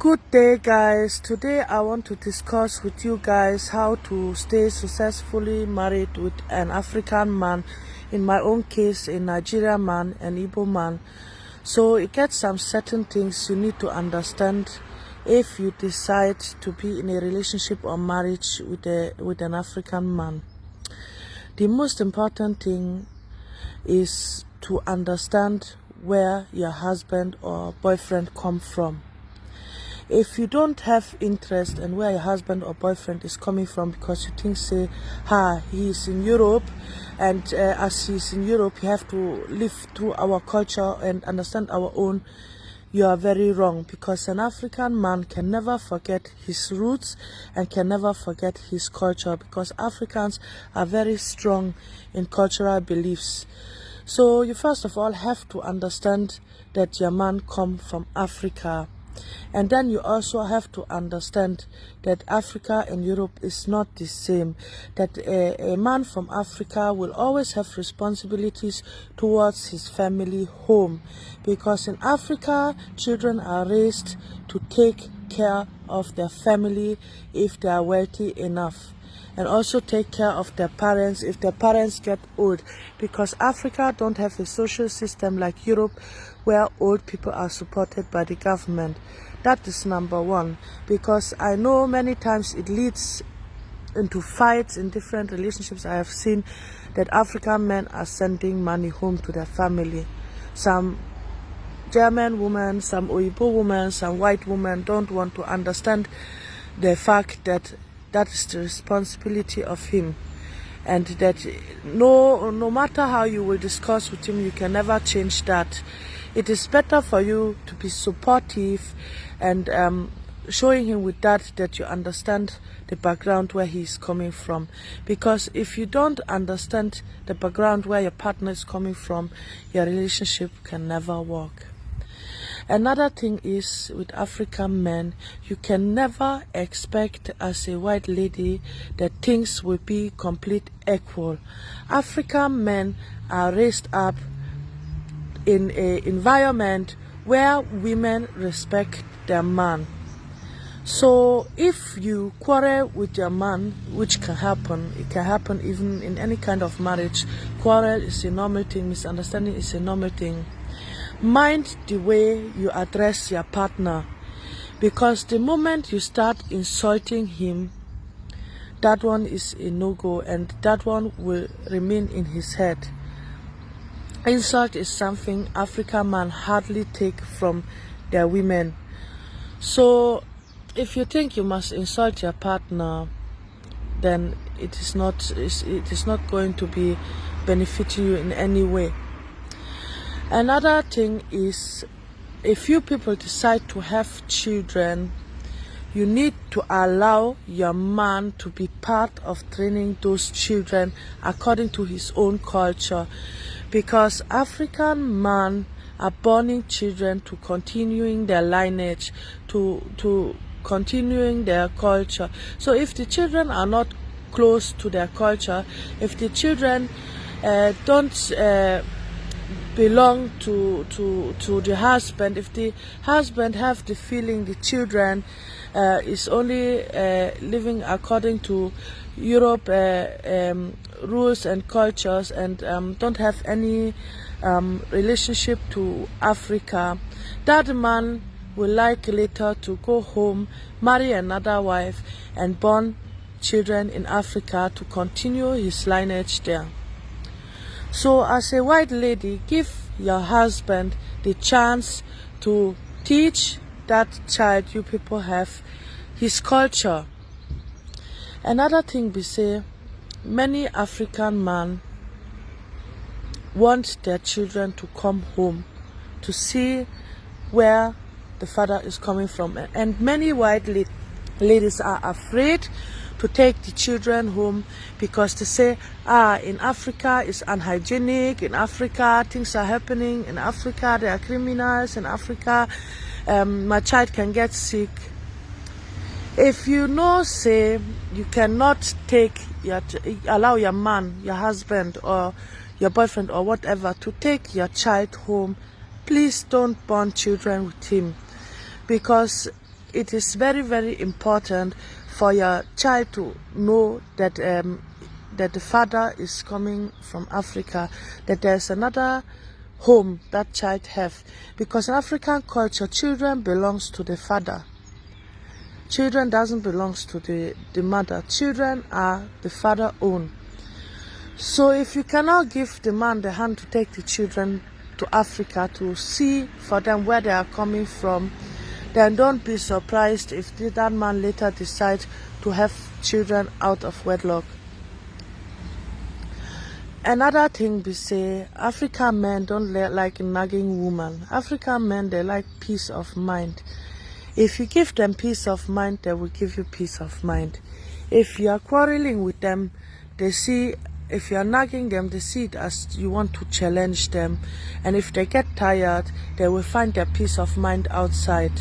Good day, guys. Today I want to discuss with you guys how to stay successfully married with an African man, in my own case a Nigerian man, an Igbo man. So it gets some certain things you need to understand if you decide to be in a relationship or marriage with an African man. The most important thing is to understand where your husband or boyfriend come from. If you don't have interest in where your husband or boyfriend is coming from because you think, say, he's in Europe, and as he's in Europe, you have to live through our culture and understand our own, you are very wrong, because an African man can never forget his roots and can never forget his culture, because Africans are very strong in cultural beliefs. So you first of all have to understand that your man come from Africa. And then you also have to understand that Africa and Europe is not the same. That a man from Africa will always have responsibilities towards his family home. Because in Africa, children are raised to take care of their family if they are wealthy enough. And also take care of their parents if their parents get old. Because Africa don't have a social system like Europe where old people are supported by the government. That is number one. Because I know many times it leads into fights in different relationships. I have seen that African men are sending money home to their family. Some German women, some oyibo women, some white women don't want to understand the fact that that is the responsibility of him, and that no matter how you will discuss with him, you can never change that. It is better for you to be supportive and showing him with that you understand the background where he is coming from. Because if you don't understand the background where your partner is coming from, your relationship can never work. Another thing is, with African men, you can never expect as a white lady that things will be complete equal. African men are raised up in an environment where women respect their man. So if you quarrel with your man, which can happen, it can happen even in any kind of marriage. Quarrel is a normal thing, misunderstanding is a normal thing. Mind the way you address your partner, because the moment you start insulting him, that one is a no-go, and that one will remain in his head. Insult is something African men hardly take from their women. So if you think you must insult your partner, then it is not going to be benefiting you in any way. Another thing is, if you people decide to have children, you need to allow your man to be part of training those children according to his own culture. Because African men are borning children to continuing their lineage, to continuing their culture. So if the children are not close to their culture, if the children don't belong to the husband, if the husband have the feeling the children is only living according to Europe rules and cultures, and don't have any relationship to Africa, that man will like later to go home, marry another wife, and born children in Africa to continue his lineage there. So as a white lady, give your husband the chance to teach that child you people have his culture. Another thing we say, many African men want their children to come home to see where the father is coming from, and many white ladies are afraid to take the children home because they say, in Africa it's unhygienic, in Africa things are happening, in Africa there are criminals, in Africa my child can get sick. If you know, say, you cannot allow your man, your husband or your boyfriend or whatever to take your child home, please don't born children with him. Because it is very, very important for your child to know that that the father is coming from Africa, that there's another home that child have, because in African culture, children belongs to the father. Children doesn't belongs to the mother. Children are the father own. So if you cannot give the man the hand to take the children to Africa to see for them where they are coming from, then don't be surprised if that man later decides to have children out of wedlock. Another thing we say, African men don't like nagging women. African men, they like peace of mind. If you give them peace of mind, they will give you peace of mind. If you are quarreling with them, they see, if you are nagging them, they see it as you want to challenge them. And if they get tired, they will find their peace of mind outside.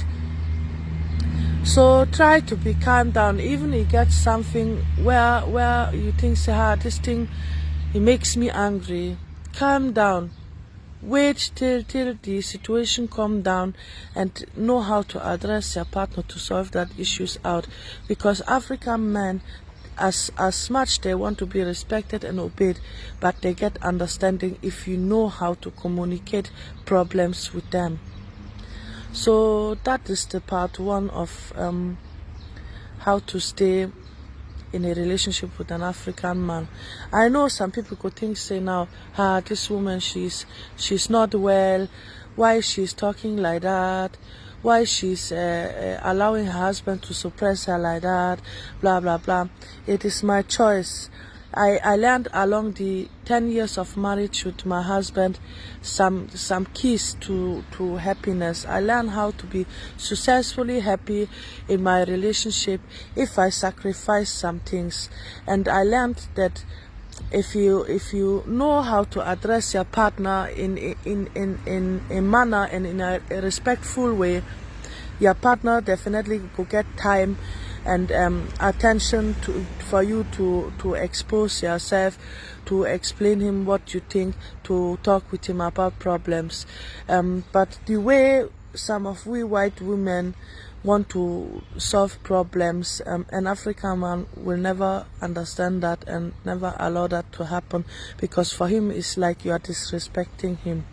So try to be calm down. Even if you get something where you think, say, this thing, it makes me angry. Calm down. Wait till the situation calm down and know how to address your partner to solve that issues out. Because African men, as much they want to be respected and obeyed, but they get understanding if you know how to communicate problems with them. So that is the part one of how to stay in a relationship with an African man. I know some people could think, say now, this woman, she's not well. Why she's talking like that? Why she's allowing her husband to suppress her like that? Blah blah blah. It is my choice. I learned along the 10 years of marriage with my husband some keys to happiness. I learned how to be successfully happy in my relationship if I sacrifice some things. And I learned that if you know how to address your partner in a manner and in a respectful way, your partner definitely will get time and attention for you to expose yourself, to explain him what you think, to talk with him about problems. But the way some of we white women want to solve problems, an African man will never understand that and never allow that to happen, because for him it's like you are disrespecting him.